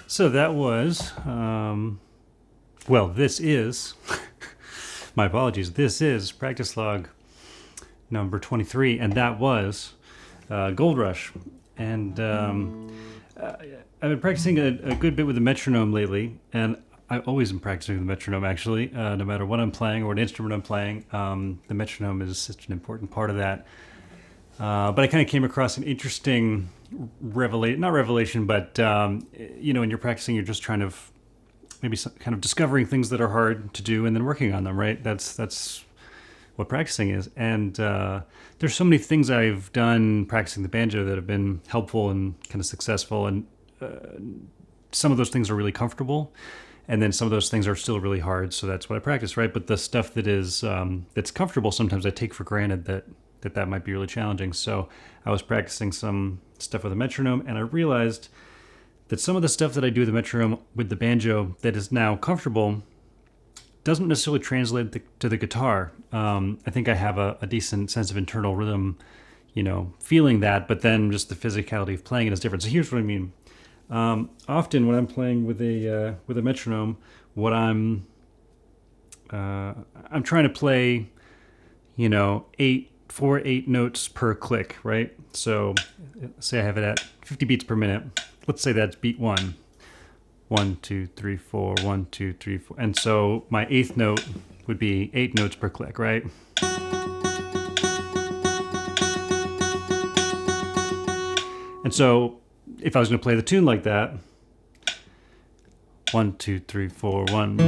So that was, well, this is, my apologies, this is practice log number 23, and that was Gold Rush. And I've been practicing a good bit with the metronome lately, and I always am practicing the metronome, actually, no matter what I'm playing or what instrument I'm playing. The metronome is such an important part of that. But I kind of came across an interesting not revelation, but when you're practicing, you're just trying to maybe kind of discovering things that are hard to do and then working on them, right? That's what practicing is. And there's so many things I've done practicing the banjo that have been helpful and kind of successful. And some of those things are really comfortable, and then some of those things are still really hard. So that's what I practice, right? But the stuff that is that's comfortable, sometimes I take for granted that might be really challenging. So I was practicing some stuff with a metronome, and I realized that some of the stuff that I do with the metronome with the banjo that is now comfortable doesn't necessarily translate to the guitar. I think I have a decent sense of internal rhythm, feeling that, but then just the physicality of playing it is different. So here's what I mean. Often when I'm playing with a metronome, what I'm trying to play, 4-8 notes per click, right? So say I have it at 50 beats per minute. Let's say that's beat 1. 1, 2, 3, 4, 1, 2, 3, 4. And so my 8th note would be 8 notes per click, right? And so if I was going to play the tune like that, 1, 2, 3, 4, 1.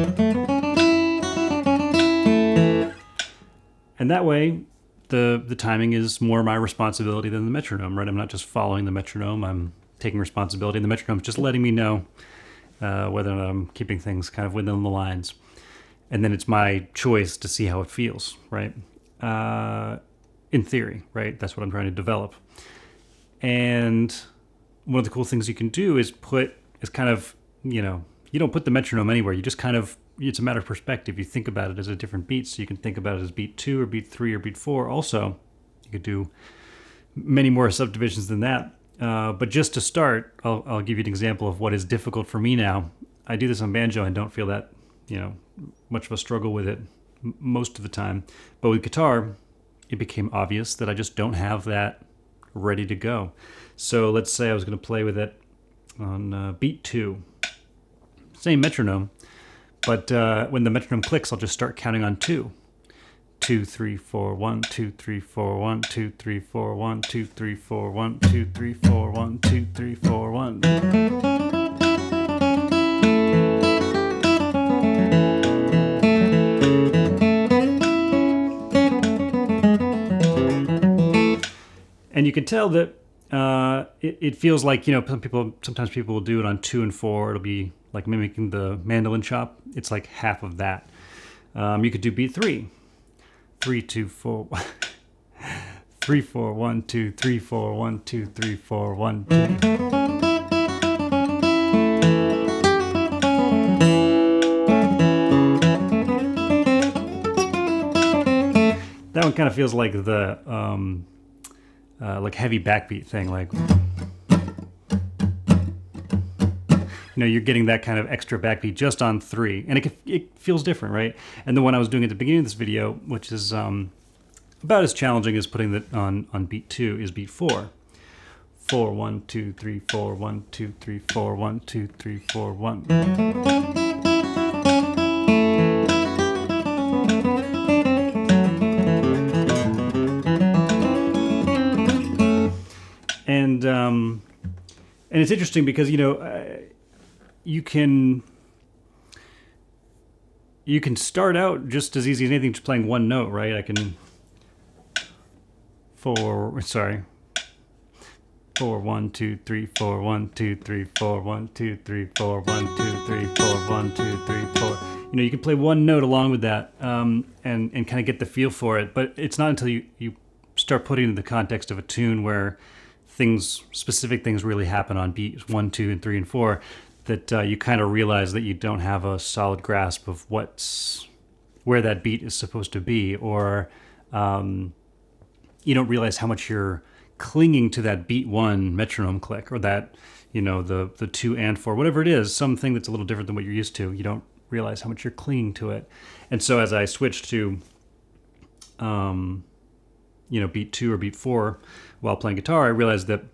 And that way, the timing is more my responsibility than the metronome, right? I'm not just following the metronome, I'm taking responsibility. The metronome's just letting me know whether or not I'm keeping things kind of within the lines. And then it's my choice to see how it feels, right? In theory, right? That's what I'm trying to develop. And one of the cool things you can do is you don't put the metronome anywhere. You just it's a matter of perspective. You think about it as a different beat, so you can think about it as beat 2 or beat 3 or beat 4. Also, you could do many more subdivisions than that. But just to start, I'll give you an example of what is difficult for me now. I do this on banjo and don't feel that, much of a struggle with it most of the time. But with guitar, it became obvious that I just don't have that ready to go. So let's say I was going to play with it on beat 2. Same metronome, but when the metronome clicks, I'll just start counting on 2. 2, 3, 4, 1, 2, 3, 4, 1, 2, 3, 4, 1, 2, 3, 4, 1, 2, 3, 4, 1, 2, 3, 4, 1. And you can tell that it feels like, sometimes people will do it on 2 and 4. It'll be like mimicking the mandolin chop. It's like half of that. You could do beat 3. 3, 2, 4, 3, 4, 1, 2, 3, 4, 1, 2, 3, 4, 1, 2. That one kind of feels like the like heavy backbeat thing, like you're getting that kind of extra backbeat just on 3, and it feels different, right? And the one I was doing at the beginning of this video, which is about as challenging as putting that on beat 2, is beat 4. 4, 1, 2, 3, 4, 1, 2, 3, 4, 1, 2, 3, 4, 1. And it's interesting because, you can you can start out just as easy as anything, just playing one note, right? I can 4 1 2 3 4 1 2 3 4 1 2 3 4 1 2 3 4 1 2 3 4. You know, you can play one note along with that, and kind of get the feel for it. But it's not until you start putting it in the context of a tune where specific things really happen on beats 1, 2, and 3, and 4 that you kind of realize that you don't have a solid grasp of where that beat is supposed to be, or you don't realize how much you're clinging to that beat 1 metronome click, or that, you know, the 2 and 4, whatever it is, something that's a little different than what you're used to. You don't realize how much you're clinging to it. And so as I switched to beat 2 or beat 4 while playing guitar, I realized that,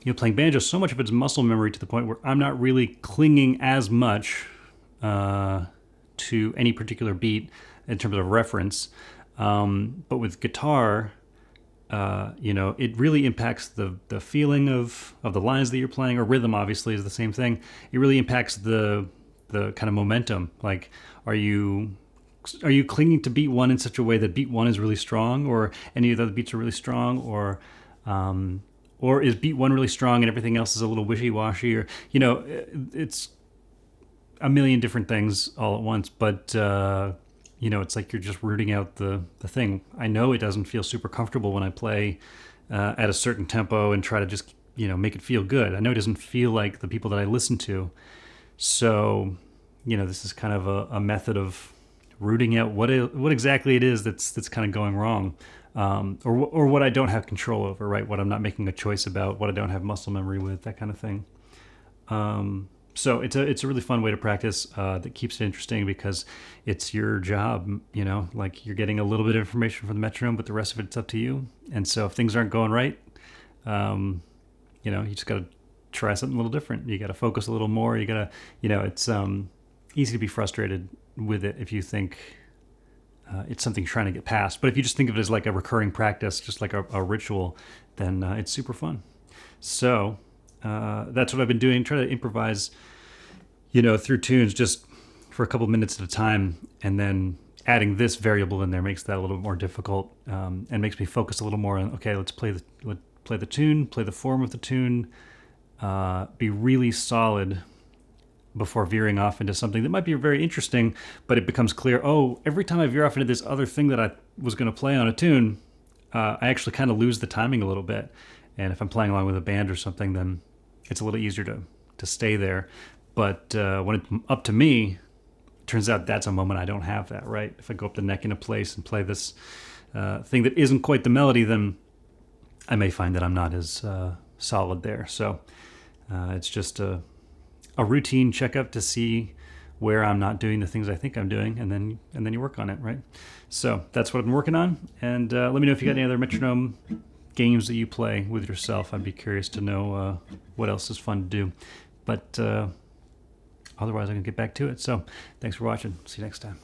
you know, playing banjo, so much of it's muscle memory to the point where I'm not really clinging as much to any particular beat in terms of reference. But with guitar, it really impacts the feeling of the lines that you're playing, or rhythm obviously is the same thing. It really impacts the kind of momentum. Like, are you clinging to beat 1 in such a way that beat 1 is really strong, or any of the other beats are really strong, or is beat 1 really strong and everything else is a little wishy-washy, or, you know, it's a million different things all at once. But it's like you're just rooting out the thing. I know it doesn't feel super comfortable when I play at a certain tempo and try to just, make it feel good. I know it doesn't feel like the people that I listen to. So, this is kind of a method of rooting out what exactly it is that's kind of going wrong, or what I don't have control over, right? What I'm not making a choice about, what I don't have muscle memory with, that kind of thing. So it's a really fun way to practice that keeps it interesting, because it's your job, like you're getting a little bit of information from the metronome, but the rest of it's up to you. And so if things aren't going right, you just got to try something a little different. You got to focus a little more. You got to, it's easy to be frustrated with it if you think it's something you're trying to get past. But if you just think of it as like a recurring practice, just like a ritual, then it's super fun. So that's what I've been doing, try to improvise, through tunes just for a couple minutes at a time, and then adding this variable in there makes that a little bit more difficult, and makes me focus a little more on, okay, let's play the tune, play the form of the tune, be really solid before veering off into something that might be very interesting, but it becomes clear, every time I veer off into this other thing that I was going to play on a tune, I actually kind of lose the timing a little bit. And if I'm playing along with a band or something, then it's a little easier to stay there. But when it's up to me, it turns out that's a moment I don't have that, right? If I go up the neck in a place and play this thing that isn't quite the melody, then I may find that I'm not as solid there. So it's just a routine checkup to see where I'm not doing the things I think I'm doing, and then you work on it, right? So that's what I've been working on. And let me know if you got any other metronome games that you play with yourself. I'd be curious to know what else is fun to do. But otherwise, I can get back to it. So thanks for watching. See you next time.